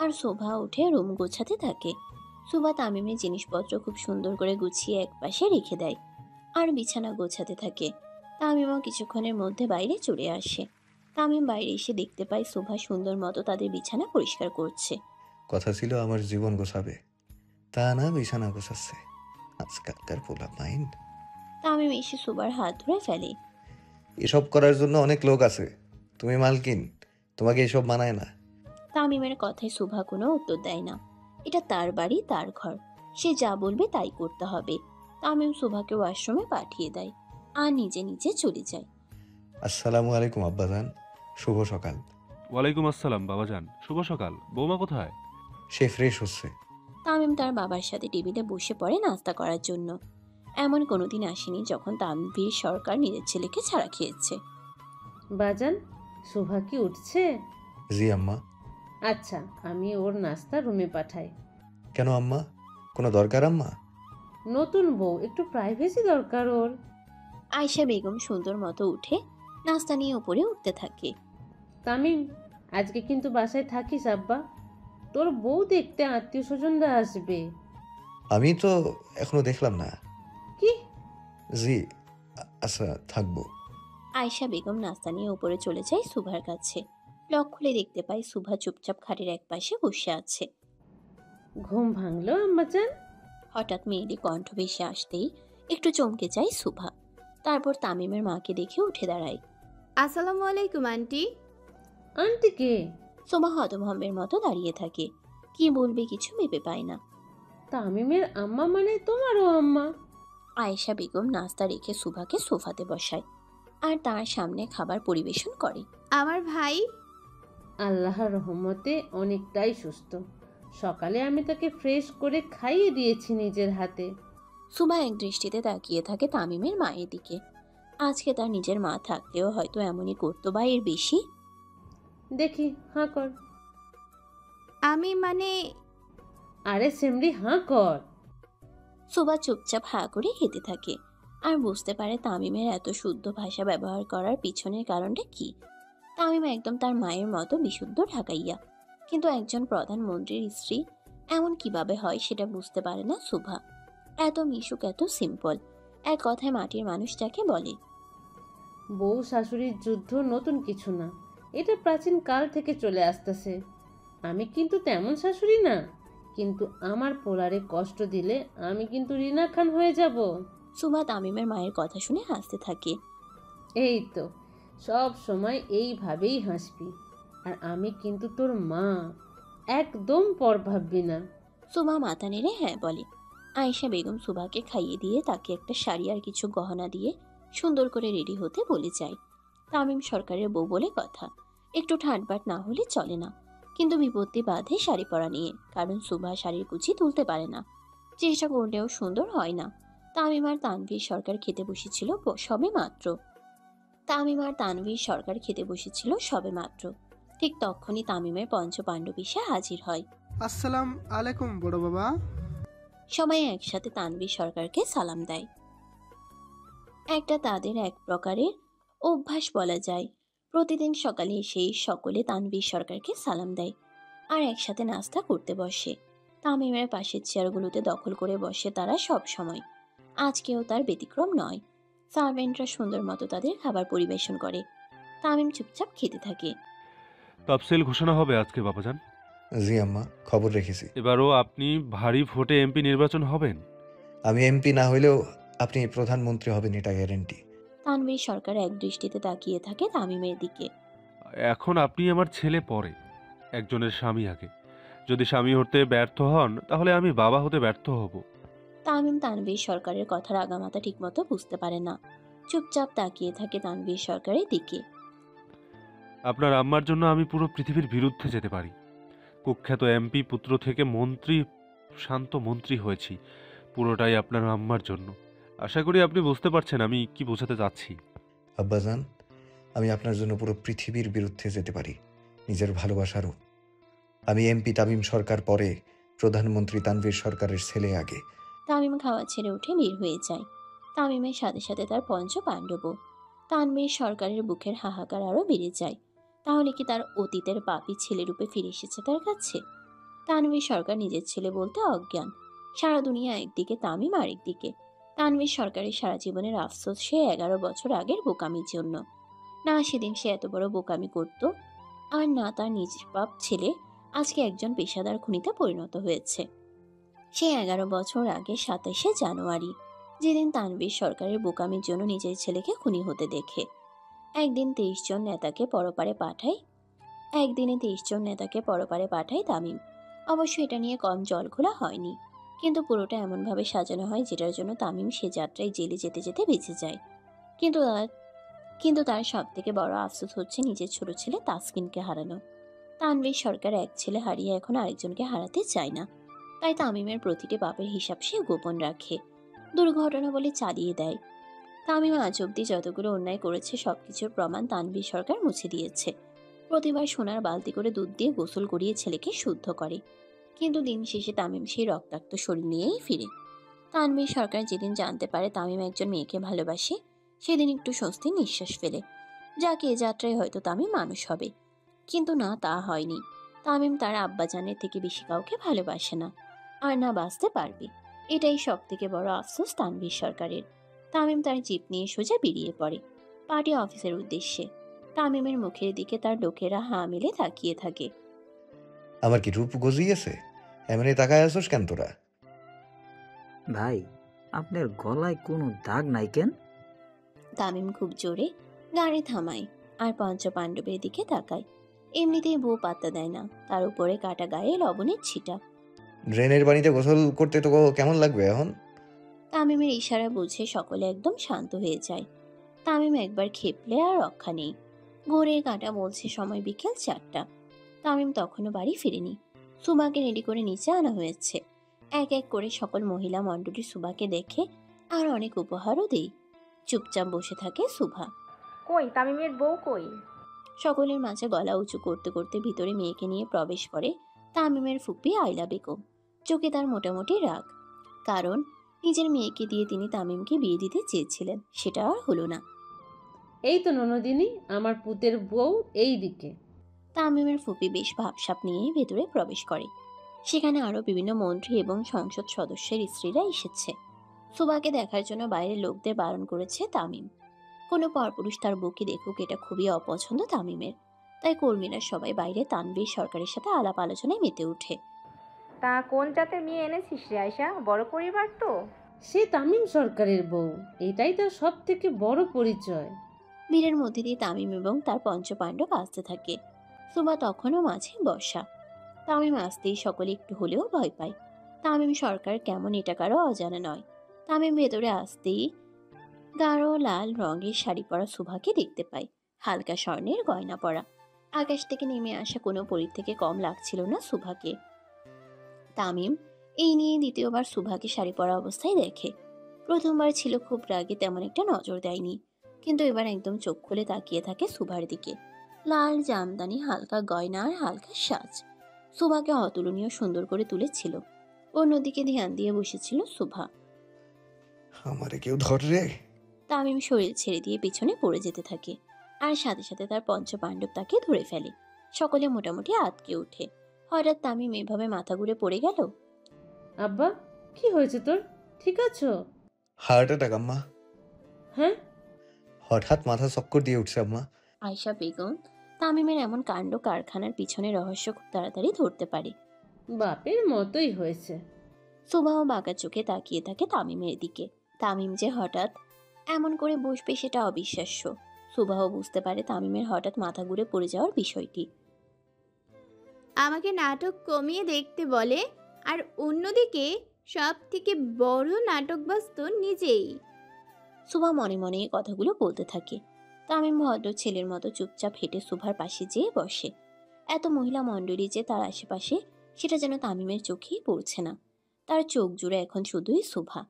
আর শোভা উঠে রুম গোছাতে থাকে। সুভা তামিমের জিনিসপত্র খুব সুন্দর করে গুছিয়ে একপাশে রেখে দেয় আর বিছানা গোছাতে থাকে। তামিমও কিছুক্ষণের মধ্যে বাইরে চলে আসে। তামিম বাইরে এসে দেখতে পায় শোভা সুন্দর মতো তাদের বিছানা পরিষ্কার করছে। কথা ছিল আমার জীবন গোছাবে, তা না বিছানা গোছাচ্ছে। আজকালকার পোলা মাইন্ড। তামিম এসে শোভার হাত ধরে ফেলে। এসব করার জন্য অনেক লোক আছে, তুমি মালকিন, তোমাকে এসব মানায় না। তামিমের কথায় শোভা কোনো উত্তর দেয় না। এটা তার বাড়ি, তার ঘর, সে যা বলবে তাই করতে হবে। তামিম শোভাকে ওয়াশরুমে পাঠিয়ে দেয় আর নিজে নিজে চলে যায়। আসসালামু আলাইকুম আব্বাজান, শুভ সকাল। ওয়ালাইকুম আসসালাম বাবাজান, শুভ সকাল। বৌমা কোথায়? সে ফ্রেশ হচ্ছে। তামিম তার বাবার সাথে টেবিলে বসে পড়ে নাস্তা করার জন্য। এমন কোনোদিন আসেনি যখন তানভীর সরকার নিজের ছেলেকে ছাড়া খেয়েছে। বাজান, শোভা কি উঠছে? জি আম্মা। আচ্ছা, আমি ওর নাস্তা রুমে পাঠাই। কেন আম্মা, কোনো দরকার আম্মা? নতুন বউ, একটু প্রাইভেসি দরকার ওর। আয়েশা বেগম সুন্দর মতো উঠে নাস্তা নিয়ে উপরে উঠতে থাকে। তামিম, আজকে কিন্তু বাসায় থাকিস আব্বা, তোর বউ দেখতে আত্মীয় স্বজনরা আসবে। আমি তো এখনো দেখলাম না। কি? জি আচ্ছা, থাকবো। আয়েশা বেগম নাস্তা নিয়ে উপরে চলে যায় সুভার কাছে। লক খুলে দেখতে পায় সুভা চুপচাপ খাটের এক পাশে বসে আছে। ঘুম ভাঙলো আম্মাজান? হঠাৎ মেয়েলি কণ্ঠ ভেসে আসতেই একটু চমকে যায় সুভা। তারপর তামিমের মাকে দেখে উঠে দাঁড়ায়। আসসালামু আলাইকুম আন্টি। আন্টি কে? সোমা হতভম্বের মতো দাঁড়িয়ে থাকে, কি বলবে কিছু ভেবে পায় না। তামিমের আম্মা মানে তোমারও আম্মা? আয়েশা বেগম নাস্তা রেখে সুভাকে সোফাতে বসায় আর তার সামনে খাবার পরিবেশন করে। আমার ভাই? আল্লাহর রহমতে অনেকটাই সুস্থ। সকালে আমি তাকে ফ্রেশ করে খাইয়ে দিয়েছি নিজের হাতে। সুভা এক দৃষ্টিতে তাকিয়ে থাকে তামিমের মায়ের দিকে। আজকে তার নিজের মা থাকলেও হয়তো এমনই করতো বা এর বেশি। দেখি, হাঁ কর। আমি মানে আরে সেমরি, হাঁ কর। সুভা চুপচাপ হা করে খেতে থাকে আর বুঝতে পারে তামিমের এত শুদ্ধ ভাষা ব্যবহার করার পিছনের কারণটা কি। তামিম একদম তার মায়ের মতো বিশুদ্ধ ঢাকাইয়া, কিন্তু একজন প্রধানমন্ত্রীর স্ত্রী এমন কিভাবে হয় সেটা বুঝতে পারে না সুভা। এত মিশুক, এত সিম্পল, এক কথায় মাটির মানুষ যাকে বলে। বউ শাশুড়ির যুদ্ধ নতুন কিছু না, এটা প্রাচীন কাল থেকে চলে আসতেছে। আমি কিন্তু তেমন শাশুড়ি না, কিন্তু আমার পোলারে কষ্ট দিলে আমি কিন্তু রিনা খান হয়ে যাব। সুভা তামিমের মায়ের কথা শুনে হাসতে থাকে। এই তো, সব সময় এইভাবেই হাসবি। আর আমি কিন্তু তোর মা, একদম পর ভাববি না। সুভা মাথা নেড়ে হ্যাঁ বলে। আয়েশা বেগম সুভাকে খাইয়ে দিয়ে তাকে একটা শাড়ি আর কিছু গহনা দিয়ে সুন্দর করে রেডি হতে বলে যায়। তামিম সরকারের বউ বলে কথা, একটু ঠাটবাট না হলে চলে না। কিন্তু বিপত্তি বাঁধে শাড়ি পরা নিয়ে, কারণ সুভা শাড়ির কুচি তুলতে পারে না, চেষ্টা করলেও সুন্দর হয় না। তামিম আর তানভীর সরকার খেতে বসেছিল সবে মাত্র। ঠিক তখনই তামিমের পঞ্চপাণ্ডব এসে হাজির হয়। আসসালাম আলাইকুম বড় বাবা। সবাই একসাথে তানভীর সরকারকে সালাম দেয়। একটা তাদের এক প্রকারের অভ্যাস বলা যায়। প্রতিদিন সকালে এসেই সকলে তানভীর সরকারকে সালাম দেয় আর একসাথে নাস্তা করতে বসে। তামিমের পাশের চেয়ারগুলোতে দখল করে বসে তারা সব সময়। আজকেও তার ব্যতিক্রম নয়। সার্ভেন্টরা সুন্দর মতো তাদের খাবার পরিবেশন করে। তামিম চুপচাপ খেতে থাকে। তাফসিল ঘোষণা হবে আজকে বাবাজান। জি আম্মা, খবর রেখেছি। এবারও আপনি ভারী ভোটে এমপি নির্বাচন হবেন। আমি এমপি না হইলেও আপনি প্রধানমন্ত্রী হবেন, এটা গ্যারেন্টি। তানভীর সরকার এক দৃষ্টিতে তাকিয়ে থাকে তামিমের দিকে। এখন আপনি আমার ছেলে পরে, একজনের স্বামী আগে। যদি স্বামী হতে ব্যর্থ হন তাহলে আমি বাবা হতে ব্যর্থ হব। তামিম তানভীর সরকারের কথার আগামাথা ঠিকমতো বুঝতে পারে না, চুপচাপ তাকিয়ে থাকে তানভীর সরকারের দিকে। আপনার আম্মার জন্য আমি পুরো পৃথিবীর বিরুদ্ধে যেতে পারি। কুখ্যাত এমপি পুত্র থেকে মন্ত্রী, শান্ত মন্ত্রী হয়েছি, পুরোটাই আপনার আম্মার জন্য। আশা করি আপনি বুঝতে পারছেন আমি কি বোঝাতে চাচ্ছি। আব্বাজান, আমি আপনার জন্য পুরো পৃথিবীর বিরুদ্ধে যেতে পারি, নিজের ভালোবাসারও। আমি এমপি তামিম সরকার পরে, প্রধানমন্ত্রী তানভীর সরকারের ছেলে আগে। তামিম খাওয়া ছেড়ে উঠে বের হয়ে যায়। তামিমের সাথে সাথে তার পঞ্চ পাণ্ডবও। তানভীর সরকারের বুকের হাহাকার আরও বেড়ে যায়। তাহলে কি তার অতীতের পাপী ছেলেরূপে ফিরে এসেছে তার কাছে? তানভীর সরকার নিজের ছেলে বলতে অজ্ঞান। সারা দুনিয়া একদিকে, তামিম আরেকদিকে। তানভীর সরকারের সারা জীবনের আফসোস সে 11 বছর আগের বোকামির জন্য। না সেদিন সে এত বড় বোকামি করত, আর না তার নিষ্পাপ ছেলে আজকে একজন পেশাদার খুনিতে পরিণত হয়েছে। সে 11 বছর আগে 27শে জানুয়ারি, যেদিন তানভীর সরকারের বোকামির জন্য নিজের ছেলেকে খুনি হতে দেখে। একদিনে 23 জন নেতাকে পরপারে পাঠায় তামিম। অবশ্য এটা নিয়ে কম জল খোলা হয়নি, কিন্তু পুরোটা এমনভাবে সাজানো হয় যেটার জন্য তামিম সে যাত্রায় জেলে যেতে যেতে বেঁচে যায়। কিন্তু তার সব থেকে বড় আফসোস হচ্ছে নিজের ছোট ছেলে তাসকিনকে হারানো। তানভীর সরকার এক ছেলে হারিয়ে এখন আরেকজনকে হারাতে চায় না, তাই তামিমের প্রতিটি পাপের হিসাব সে গোপন রাখে। দুর্ঘটনা বলে চালিয়ে দেয়। তামিম আজ অব্দি যতগুলো অন্যায় করেছে সবকিছুর প্রমাণ তানভীর সরকার মুছে দিয়েছে। প্রতিবার সোনার বালতি করে দুধ দিয়ে গোসল করিয়ে ছেলেকে শুদ্ধ করে, কিন্তু দিন শেষে তামিম সেই রক্তাক্ত শরীর নিয়েই ফিরে। তানভীর সরকার যেদিন জানতে পারে তামিম একজন মেয়েকে ভালোবাসে, সেদিন একটু স্বস্তির নিঃশ্বাস ফেলে, যাকে এ যাত্রায় হয়তো তামিম মানুষ হবে। কিন্তু না, তা হয়নি। তামিম তার আব্বাজানের থেকে বেশি কাউকে ভালোবাসে না, আর না বাঁচতে পারবে। এটাই সব থেকে বড় আফসোস তানভীর সরকারের। তামিম তার জিপ নিয়ে সোজা বেরিয়ে পড়ে পার্টি অফিসের উদ্দেশ্যে। তামিমের মুখের দিকে তার লোকেরা হা মেলে তাকিয়ে থাকে। আমার কি রূপ গজিয়েছে? এমনি তাকায় আসোস কেন তোরা? ভাই, আপনার গলায় কোনো দাগ নাই কেন? তামিম খুব জোরে গাড়ি থামায় আর পঞ্চপাণ্ডবের দিকে তাকায়। এমনিতেই বউ পাত্তা দেয় না, তার উপরে কাটা গায়ে লবণের ছিটা। ড্রেনের পানিতে গোসল করতে তো কেমন লাগবে এখন? তামিমের ইশারা বুঝে সকলে একদম শান্ত হয়ে যায়। তামিম একবার খেপলে আর রক্ষা নেই। ঘড়ির কাঁটা বলছে সময় বিকেল 4টা। তামিম তখনও বাড়ি ফিরেনি। সুবাকে রেডি করে নিচে আনা হয়েছে। এক এক করে সকল মহিলা মণ্ডলী সুবাকে দেখে আর অনেক উপহারও দেয়। চুপচাপ বসে থাকে সুভা। কই তামিমের বউ কই? সকলের মাঝে গলা উঁচু করতে করতে ভিতরে মেয়েকে নিয়ে প্রবেশ করে তামিমের ফুপি আইলা বেগম। চোখে তার মোটামুটি রাগ, কারণ নিজের মেয়েকে দিয়ে তিনি তামিমকে বিয়ে দিতে চেয়েছিলেন, সেটা আর হলো না। এই তো ননদিনী, আমার পুতের বউ এই দিকে। তামিমের ফুপি বেশ ভাবসাপ নিয়ে ভেতরে প্রবেশ করে। সেখানে আরো বিভিন্ন মন্ত্রী এবং সংসদ সদস্যের স্ত্রীরা এসেছে। সুবাকে দেখার জন্য বাইরের লোকদের বারণ করেছে তামিম। কোনো পরপুরুষ তার বউকে দেখুক, এটা খুবই অপছন্দ তামিমের। তাই কর্মীরা সবাই বাইরে তানভীর সরকারের সাথে আলাপ আলোচনায় মেতে ওঠে। তা কোন জাতের মেয়ে এনেছিস রে আয়শা? বড় পরিবার তো। সে তামিম সরকারের বউ, এটাই তার সব থেকে বড় পরিচয়। বীরের মধ্যে দিয়ে তামিম এবং তার পঞ্চপাণ্ডব আসতে থাকে। সুবা তখনও মাঝে বসা। তামিম আসতেই সকলে একটু হলেও ভয় পায়। তামিম সরকার কেমন এটা কারো অজানা নয়। তামিম ভেতরে আসতেই গাঢ় লাল রঙের শাড়ি পরা সুভাকে দেখতে পায়, হালকা স্বর্ণের গয়না পরা। আকাশ থেকে নেমে আসা কোনো পরীর থেকে কম লাগছিল না সুভাকে। তামিম এই নিয়ে দ্বিতীয়বার সুভাকে শাড়ি পরা অবস্থায় দেখে। প্রথমবার ছিল খুব রাগে, তেমন একটা নজর দেয়নি, কিন্তু এবার একদম চোখ খুলে তাকিয়ে থাকে সুভার দিকে। লাল জামদানি, হালকা গয়না আর হালকা সাজ সুভাকে অতুলনীয় সুন্দর করে তুলেছিল। অন্যদিকে ধ্যান দিয়ে বসেছিল সুভা। আমারে কেউ ধর রে। তামিম শরীর ছেড়ে দিয়ে পিছনে পড়ে যেতে থাকে, আর সাথে সাথে তার পঞ্চপাণ্ডব তাকে ধরে ফেলে। সকলে মোটামুটি আটকে ওঠে। হঠাৎ তামিম এভাবে মাথা ঘুরে পড়ে গেল। আব্বা, কি হয়েছে তোর? ঠিক আছো? হার্ট অ্যাটাক আম্মা। হ্যাঁ? হঠাৎ মাথা চক্কর দিয়ে উঠছে আম্মা। আয়শা বেগম তামিমের এমন কাণ্ড কারখানার পিছনে রহস্য খুব তাড়াতাড়ি ধরতে পারে। বাপের মতোই হয়েছে। সুবাহ বাঁকা চোখে তাকিয়ে থাকে তামিমের দিকে। তামিম যে হঠাৎ এমন করে বসবে সেটা অবিশ্বাস্য। সুবাহ বুঝতে পারে তামিমের হঠাৎ মাথা ঘুরে পড়ে যাওয়ার বিষয়টি। আমাকে নাটক কমিয়ে দেখতে বলে, আর অন্যদিকে সব থেকে বড় নাটকবাজ তো নিজেই। সুভা মনে মনে এই কথাগুলো বলতে থাকে। তামিম ভদ্র ছেলের মতো চুপচাপ হেঁটে সুভার পাশে যেয়ে বসে। এত মহিলা মণ্ডলী যে তার আশেপাশে, সেটা যেন তামিমের চোখেই পড়ছে না। তার চোখ জুড়ে এখন শুধুই সুভা।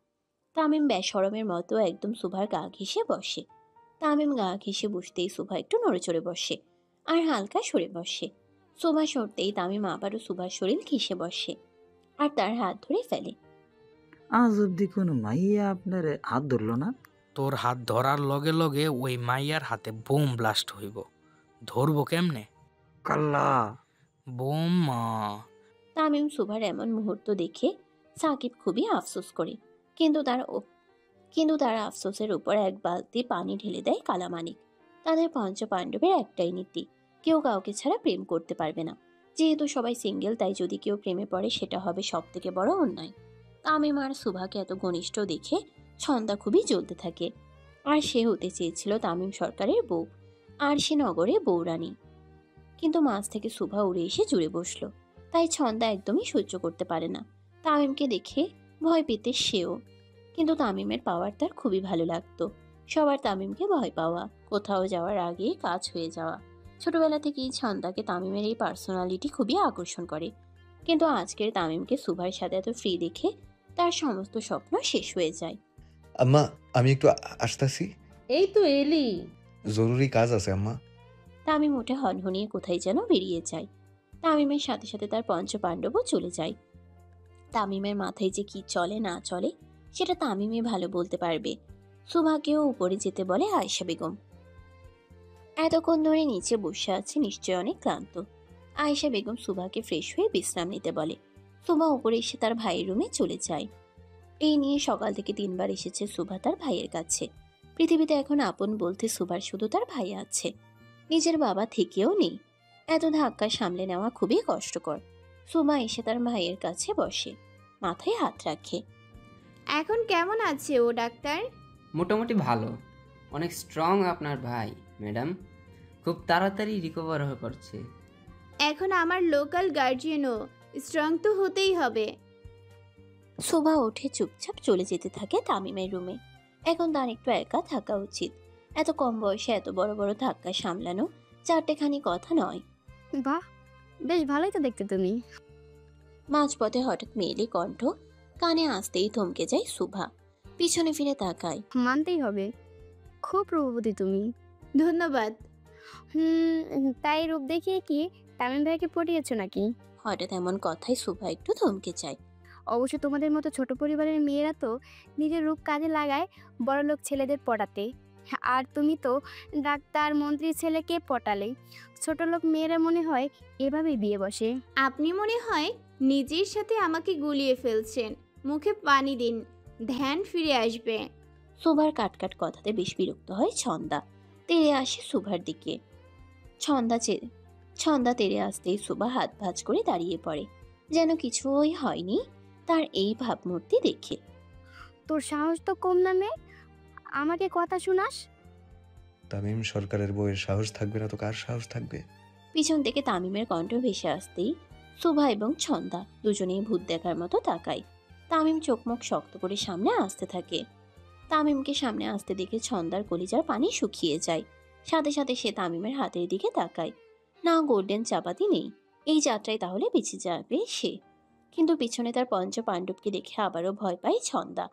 তামিম বেশরমের মতো একদম সুভার গা ঘেঁষে বসে। তামিম গা ঘেঁষে বসতেই সুভা একটু নড়েচড়ে বসে আর হালকা সরে বসে। সুভা সরতেই তামিম আবারও সুভার শরীর ঘেঁষে বসে আর তার হাত ধরে ফেলে। আজ অব্দি কোনো মাইয়া আপনার হাত ধরলো না? তোর হাত ধরার লগে লগে ওই মাইয়ার হাতে বোম ব্লাস্ট হইব। ধরবো কেমনে? কাল্লা বোম। তামিম সুভার এমন মুহূর্ত দেখে সাকিব খুবই আফসোস করে, কিন্তু তার আফসোসের উপর এক বালতি পানি ঢেলে দেয় কালামানিক। তাদের পঞ্চপাণ্ডবের একটাই নীতি, কেউ কাউকে ছাড়া প্রেম করতে পারবে না। যেহেতু সবাই সিঙ্গেল, তাই যদি কেউ প্রেমে পড়ে সেটা হবে সব থেকে বড় অন্যায়। তামিম আর সুভাকে এত ঘনিষ্ঠ দেখে ছন্দা খুবই জ্বলতে থাকে। আর সে হতে চেয়েছিল তামিম সরকারের বউ, আর সে নগরে বউরানী। কিন্তু মাঝ থেকে সুভা উড়ে এসে জুড়ে বসলো, তাই ছন্দা একদমই সহ্য করতে পারে না। তামিমকে দেখে ভয় পেতে সেও, কিন্তু তামিমের পাওয়ার তার খুবই ভালো লাগতো। সবার তামিমকে ভয় পাওয়া, কোথাও যাওয়ার আগে কাজ হয়ে যাওয়া। ছোটবেলা থেকেই ছন্দাকে তামিমের এই পার্সোনালিটি খুবই আকর্ষণ করে, কিন্তু আজকের তামিমকে সুভার সাথে এত ফ্রি দেখে তার সমস্ত স্বপ্ন শেষ হয়ে যায়। আম্মা, আমি একটু আসতেছি। এই তো এলি। জরুরি কাজ আছে আম্মা। তামিম উঠে হনহনিয়ে কোথায় যেন বেরিয়ে যায়। তামিমের সাথে সাথে তার পঞ্চপাণ্ডবও চলে যায়। তামিমের মাথায় যে কি চলে না চলে সেটা তামিমই ভালো বলতে পারবে। সুভাকেও উপরে যেতে বলে আয়েশা বেগম। এতক্ষণ ধরে নিচে বসে আছে, নিশ্চয় অনেক ক্লান্ত। আয়েশা বেগম সুভাকে ফ্রেশ হয়ে বিশ্রাম নিতে বলে। সুভা উপরে এসে তার ভাইয়ের রুমে চলে যায়। এই নিয়ে সকাল থেকে 3বার এসেছে সুভা তার ভাইয়ের কাছে। পৃথিবীতে এখন আপন বলতে সুভার শুধু তার ভাই আছে, নিজের বাবা থেকেও নেই। এত ধাক্কা সামলে নেওয়া খুবই কষ্টকর। সুভা এসে তার ভাইয়ের কাছে বসে, মাথায় হাত রাখে। এখন কেমন আছে ও ডাক্তার? মোটামুটি ভালো, অনেক স্ট্রং আপনার ভাই ম্যাডাম, খুব তাড়াতাড়ি রিকভার করছে। এখন আমার লোকাল গার্জিয়ানও স্ট্রং তো হতেই হবে। সুভা উঠে চুপচাপ চলে যেতে থাকে তামিমের রুমে। এখন তার একটু একা থাকা উচিত। এত কম বয়সে এত বড় বড় ধাক্কা সামলানো চারটেখানি কথা নয়। বাহ, বেশ ভালোই তো দেখতে তুমি। মাঝপথে হঠাৎ মেয়েলি কণ্ঠ কানে আসতেই থমকে যায় সুভা। পিছনে ফিরে তাকায়। মানতেই হবে, খুব রূপবতী তুমি। ধন্যবাদ। তাই রূপ দেখিয়ে কি তামিম ভাইকে পটিয়েছো নাকি? হঠাৎ এমন কথায় সুভা একটু থমকে যায়। অবশ্য তোমাদের মতো ছোট পরিবারের মেয়েরা তো নিজের রূপ কাজে লাগায় বড়লোক ছেলেদের পটাতে, আর তুমি তো ডাক্তার মন্ত্রীর ছেলেকে পটালে। ছোটলোক মেয়েরা মনে হয় এভাবেই বিয়ে বসে। আপনি মনে হয় নিজের সাথে আমাকে গুলিয়ে ফেলছেন। মুখে পানি দিন, ধ্যান ফিরে আসবে। সুভার কাটকাট কথাতে বেশ বিরক্ত হয় ছন্দা। তেড়ে আসে সুভার দিকে। ছন্দা তেড়ে আসতেই সুভা হাত ভাঁজ করে দাঁড়িয়ে পড়ে, যেন কিছুই হয়নি তার এই ভাবমূর্তি দেখে। তোর সাহস তো কম না মেয়ে, আমাকে কথা শোনাস? তামিম সরকারের বউয়ের সাহস থাকবে না তো কার সাহস থাকবে? পিছন থেকে তামিমের কণ্ঠ ভেসে আসতেই সুভা এবং ছন্দা দুজনেই ভূত দেখার মতো তাকায়। তামিম চোখ মুখ শক্ত করে সামনে আসতে থাকে। তামিমকে সামনে আসতে দেখে ছন্দার কলিজার পানি শুকিয়ে যায়। সাথে সাথে সে তামিমের হাতের দিকে তাকায়। না, গোল্ডেন চাপাতি নেই। এই যাত্রায় তাহলে বেঁচে যাবে সে। কিন্তু পিছনে তার পঞ্চপাণ্ডবকে দেখে আবারও ভয় পায় ছন্দা,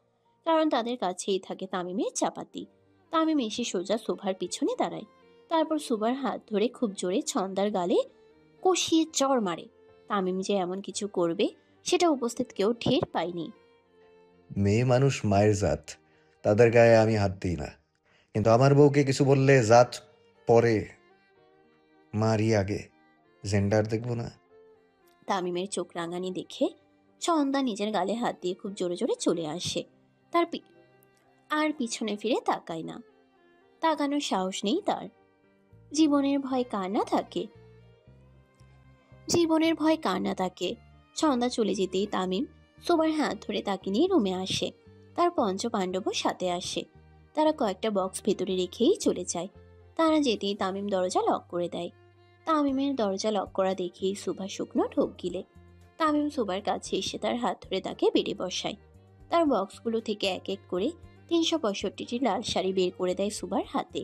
কারণ তাদের কাছেই থাকে তামিমের চাপাতি। তামিম এসে সোজা সুভার পিছনে দাঁড়ায়। তারপর সুভার হাত ধরে খুব জোরে ছন্দার গালে কষিয়ে চড় মারে। তামিম যে এমন কিছু করবে সেটা উপস্থিত কেউ টের পায়নি। মেয়ে মানুষ মায়ের জাত, তাদের গায়ে আমি হাত দিই না, কিন্তু আমার বউকে কিছু বললে জাত পরে, মারি আগে। জেন্ডার দেখবো না? তামিমের চোখ রাঙানি দেখে ছন্দা নিজের গালে হাত দিয়ে খুব জোরে জোরে চলে আসে। আর পিছনে ফিরে তাকায় না। তাকানোর সাহস নেই তার। জীবনের ভয় কার না থাকে? ছন্দা চলে যেতেই তামিম সুভার হাত ধরে তাকে নিয়ে রুমে আসে। তার পঞ্চপাণ্ডবও সাথে আসে। তারা কয়েকটা বক্স ভেতরে রেখেই চলে যায়। তারা যেতেই তামিম দরজা লক করে দেয়। তামিমের দরজা লক করা দেখেই সুভা শুকনো ঢোক গিলে। তামিম সুভার কাছে এসে তার হাত ধরে তাকে বেডে বসায়। তার বক্সগুলো থেকে এক এক করে 365টি লাল শাড়ি বের করে দেয় সুভার হাতে।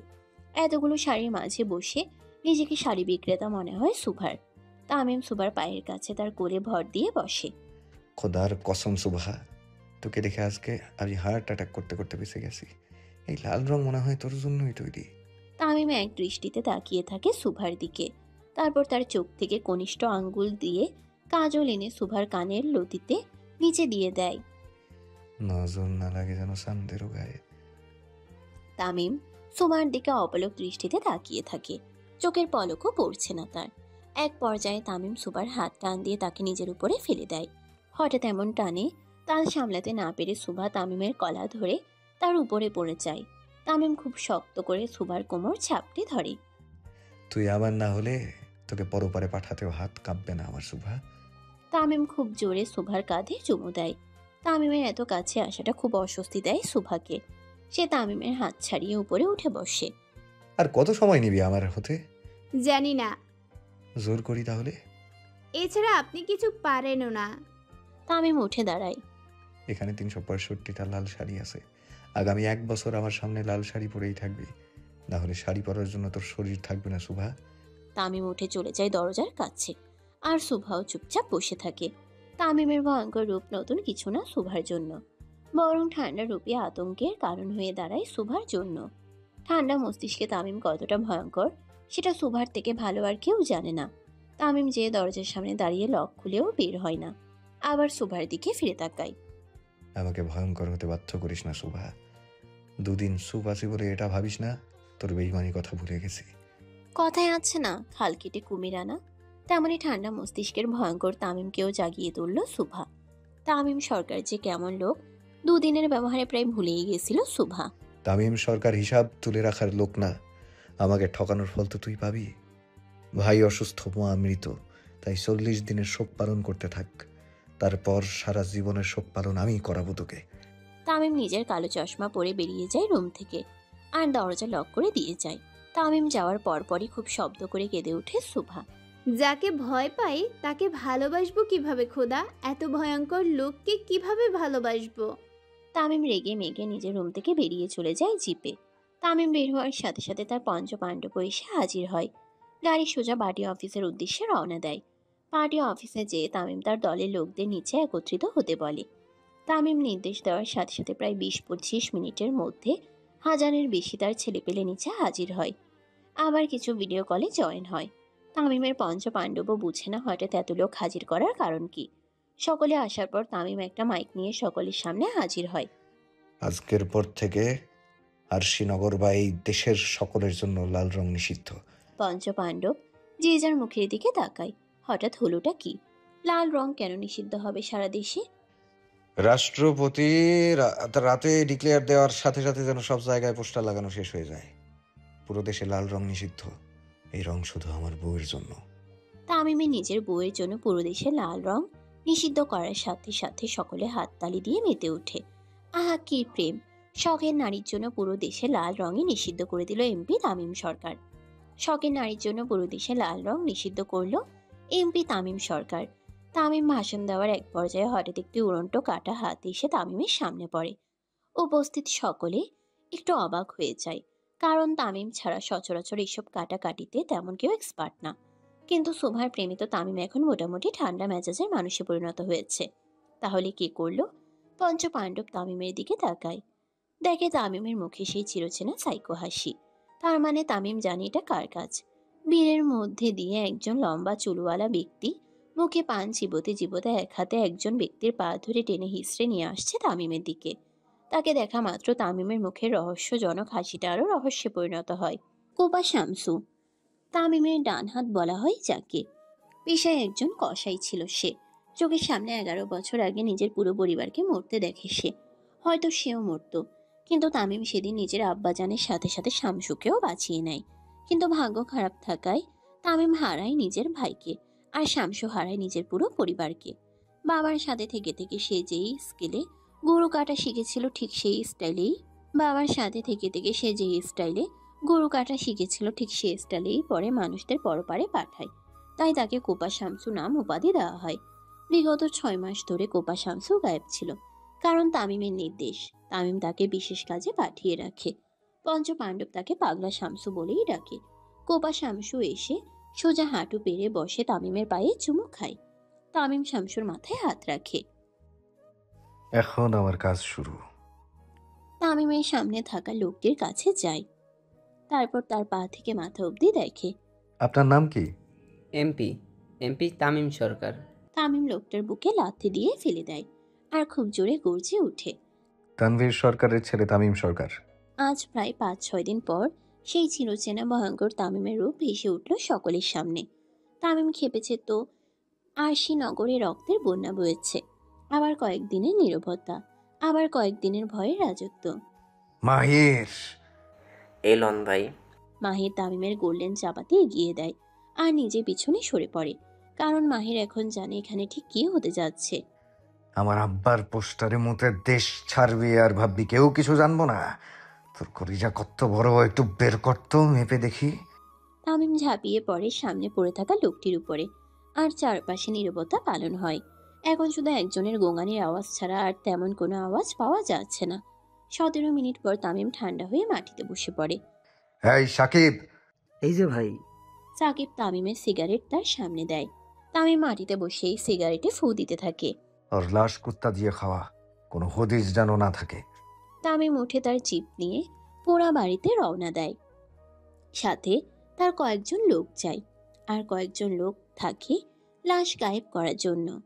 এতগুলো শাড়ির মাঝে বসে নিজেকে শাড়ি বিক্রেতা মনে হয় সুভার। তামিম সুভার পায়ের কাছে তার কোলে ভর দিয়ে বসে। খোদার কসম সুভা, তোকে দেখে আজকে আমি হার্ট অ্যাটাক করতে করতে বেঁচে গেছি। এই লাল রং মনে হয় তোর জন্যই তৈরি। তামিম এক দৃষ্টিতে তাকিয়ে থাকে সুভার দিকে। তারপর তার চোখ থেকে কনিষ্ঠ আঙ্গুল দিয়ে কাজল এনে সুভার কানের লতিতে নিচে দিয়ে দেয়। নজর না লাগে যেন চাঁদেরও গায়ে। তামিম সুভার দিকে অপলক দৃষ্টিতে তাকিয়ে থাকে। চোখের পলকও পড়ছে না তার। এক পর্যায়ে তামিম সুভার হাত টান দিয়ে তাকে নিজের উপরে ফেলে দেয়। হঠাৎ এমন টানে তাল সামলাতে না পেরে সুভা তামিমের কলা ধরে তার উপরে পড়ে যায়। তামিম খুব শক্ত করে সুভার কোমর চাপটে ধরে। তুই আবার না হলে তোকে পরপারে পাঠাতেও হাত কাঁপবে না আমার সুভা। তামিম খুব জোরে সুভার কাঁধে চুমু দেয়। তামিমের এত কাছে আসাটা খুব অস্বস্তি দেয় সুভাকে। সে তামিমের হাত ছাড়িয়ে উপরে উঠে বসে। আর কত সময় নিবি আমার হতে? জানি না। জোর করি তাহলে? এছাড়া আপনি কিছু পারেনও না। তামিম উঠে দাঁড়ায়। এখানে 365টা লাল শাড়ি আছে। আগামী 1 বছর আমার সামনে লাল শাড়ি পরেই থাকবি, না হলে শাড়ি পরার জন্য তোর শরীর থাকবে না সুভা। তামিম উঠে চলে যায় দরজার কাছে। আর সুভাও চুপচাপ বসে থাকে। তামিমের ভয়ঙ্কর রূপ নতুন কিছু না সুভার জন্য। বরং ঠান্ডা রূপী আতঙ্কের কারণ হয়ে দাঁড়ায় সুভার জন্য। ঠান্ডা মস্তিষ্কে তামিম কতটা ভয়ঙ্কর সেটা সুভার থেকে ভালো আর কেউ জানে না। তামিম যে দরজার সামনে দাঁড়িয়ে লক খুলেও বের হয় না, আবার সুভার দিকে ফিরে তাকায়। আমাকে ভয়ঙ্কর হতে বাধ্য করিস না সুভা। দুদিন সুপ আছি বলে এটা ভাবিস না তোর বেইমানি কথা ভুলে গেছি। কথায় আছে না, খাল কেটে কুমির আনা, তেমনি ঠান্ডা মস্তিষ্কের ভয়ঙ্কর তামিমকেও জাগিয়ে তুলল সুভা। তামিম সরকার যে কেমন লোক দুদিনের ব্যবহারে প্রায় ভুলেই গেছিল সুভা। তামিম সরকার হিসাব তুলে রাখার লোক না। আমাকে ঠকানোর ফল তো তুই পাবি। ভাই অসুস্থ, মা মৃত, তাই 40 দিনের শোক পালন করতে থাক। তারপর সারা জীবনের শোক পালন আমি করাবো তোকে। তামিম নিজের কালো চশমা পরে বেরিয়ে যায় রুম থেকে আর দরজা লক করে দিয়ে যায়। তামিম যাওয়ার পরপরই খুব শব্দ করে কেঁদে ওঠে সুভা। যাকে ভয় পাই তাকে ভালোবাসবো কিভাবে খোদা? এত ভয়ঙ্কর লোককে কিভাবে ভালোবাসবো? তামিম রেগে মেগে নিজের রুম থেকে বেরিয়ে চলে যায় জিপে। তামিম বের হওয়ার সাথে সাথে তার পঞ্চপাণ্ডব এসে হাজির হয়। গাড়ি সোজা পার্টি অফিসের উদ্দেশ্যে রওনা দেয়। পার্টি অফিসে যেয়ে তামিম তার দলের লোকদের নিচে একত্রিত হতে বলে। তামিম নির্দেশ দেওয়ার সাথে সাথে প্রায় 20-25 মিনিটের মধ্যে হাজারের বেশি তার ছেলেপেলে নিচে হাজির হয়। আবার কিছু ভিডিও কলে জয়েন হয়। তামিমের পঞ্চপাণ্ডবও বুঝে না হঠাৎ এত লোক হাজির করার কারণ কি। সকলে আসার পর তামিম একটা মাইক নিয়ে সকলের সামনে হাজির হয়। আজকের পর থেকে আরশিনগর বা এই দেশের সকলের জন্য লাল রং নিষিদ্ধ। পঞ্চপাণ্ডব যে যার মুখের দিকে তাকায়। হঠাৎ হলোটা কি? লাল রং কেন নিষিদ্ধ হবে সারা দেশে? রাষ্ট্রপতি রাতে ডিক্লেয়ার দেওয়ার সাথে সাথে যেন সব জায়গায় পোস্টার লাগানো শেষ হয়ে যায়। পুরো দেশে লাল রং নিষিদ্ধ। এই রং শুধু আমার বউয়ের জন্য। তামিমের নিজের বউয়ের জন্য পুরো দেশে লাল রং নিষিদ্ধ করার সাথে সাথে সকলে হাততালি দিয়ে মেতে ওঠে। আহা কি প্রেম! শখের নারীর জন্য পুরো দেশে লাল রঙই নিষিদ্ধ করে দিল এমপি তামিম সরকার। শখের নারীর জন্য পুরো দেশে লাল রং নিষিদ্ধ করলো এমপি তামিম সরকার। তামিম ভাষণ দেওয়ার এক পর্যায়ে হঠাৎ একটি উড়ন্ত কাটা হাত এসে তামিমের সামনে পড়ে। উপস্থিত সকলে একটু অবাক হয়ে যায়, কারণ তামিম ছাড়া সচরাচর এইসব কাটাকাটিতে তেমন কেউ এক্সপার্ট না। কিন্তু সুভার প্রেমিত তামিম এখন মোটামুটি ঠান্ডা মেজাজের মানুষে পরিণত হয়েছে। তাহলে কি করলো? পঞ্চপাণ্ডব তামিমের দিকে তাকায়, দেখে তামিমের মুখে সেই চিরচেনা সাইকো হাসি। তার মানে তামিম জানে এটা কার কাজ। ভিড়ের মধ্যে দিয়ে একজন লম্বা চুলওয়ালা ব্যক্তি মুখে পান চিবোতে চিবোতে এক হাতে একজন ব্যক্তির পা ধরে টেনে হিসড়ে নিয়ে আসছে তামিমের দিকে। তাকে দেখা মাত্র তামিমের মুখের রহস্যজনক হাসিটা আরো রহস্যে পরিণত হয়। কোপা শামসু, তামিমের ডান হাত বলা হয় যাকে। পেশায় একজন কসাই ছিল সে। চোখের সামনে 11 বছর আগে নিজের পুরো পরিবারকে মরতে দেখে সে। হয়তো সেও মরত, কিন্তু তামিম সেদিন নিজের আব্বাজানের সাথে সাথে শামসুকেও বাঁচিয়ে নেয়। কিন্তু ভাগ্য খারাপ থাকায় তামিম হারায় নিজের ভাইকে, আর শামসু হারায় নিজের পুরো পরিবারকে। বাবার সাথে থেকে থেকে সে যেই স্কেলে গরু কাটা শিখেছিল ঠিক সেই স্টাইলেই পরে মানুষদের পরপারে পাঠায়। তাই তাকে কোপা শামসু নাম উপাধি দেওয়া হয়। বিগত 6 মাস ধরে কোপা শামসু গায়েব ছিল, কারণ তামিমের নির্দেশ। তামিম তাকে বিশেষ কাজে পাঠিয়ে রাখে। পঞ্চপাণ্ডব তাকে পাগলা শামসু বলেই ডাকে। কোপা শামসু এসে সোজা হাঁটু পেরে বসে তামিমের পায়ে চুমু খায়। তামিম শামসুর মাথায় হাত রাখে। এখন আমার কাজ শুরু। তামিমের সামনে থাকা লোকটির কাছে যায়, তারপর তার পা থেকে মাথা অবধি দেখে। আপনার নাম কি? এমপি তামিম সরকার। তামিম লোকটার বুকে লাথি দিয়ে ফেলে দেয় আর খুব জোরে গর্জে ওঠে। তানভীর সরকারের ছেলে তামিম সরকার। আজ প্রায় 5-6 দিন পর সেই চিরচেনা ভয়ঙ্কর তামিমের রূপ ভেসে উঠল সকলের সামনে। তামিম খেপেছে তো, আরশিনগরে রক্তের বন্যা বয়েছে। আবার কয়েকদিনের নীরবতা, আবার কয়েকদিনের ভয়ের রাজত্ব। মাহির! এলন ভাই। মাহির তামিমের গোল্ডেন চাপাতে এগিয়ে দেয় আর নিজে পিছনে সরে পড়ে, কারণ মাহির এখন জানে এখানে ঠিক কি হতে যাচ্ছে। আমার আব্বার পোস্টারে মুতে দেশ ছাড়বি আর ভাববি কেউ কিছু জানবো না? তোর কলিজা কত বড়, একটু বের করতো মেপে দেখি। তামিম ঝাঁপিয়ে পড়ে সামনে পড়ে থাকা লোকটির উপরে, আর চারপাশে নীরবতা পালন হয়। এখন শুধু একজনের গোঙানির আওয়াজ ছাড়া আর তেমন কোনো আওয়াজ পাওয়া যাচ্ছে না। 17 মিনিট পর তামিম ঠান্ডা হয়ে মাটিতে বসে পড়ে। এই সাকিব! এই যে ভাই। সাকিব তামিমের সিগারেট তার সামনে দেয়। তামিম মাটিতে বসেই সিগারেটে ফু দিতে থাকে। ওর লাশ কুত্তা দিয়ে খাওয়া। কোনো হদিস যেন না থাকে। তামিম উঠে তার জিপ নিয়ে পোড়া বাড়িতে রওনা দেয়। সাথে তার কয়েকজন লোক যায়, আর কয়েকজন লোক থাকে লাশ গায়েব করার জন্য।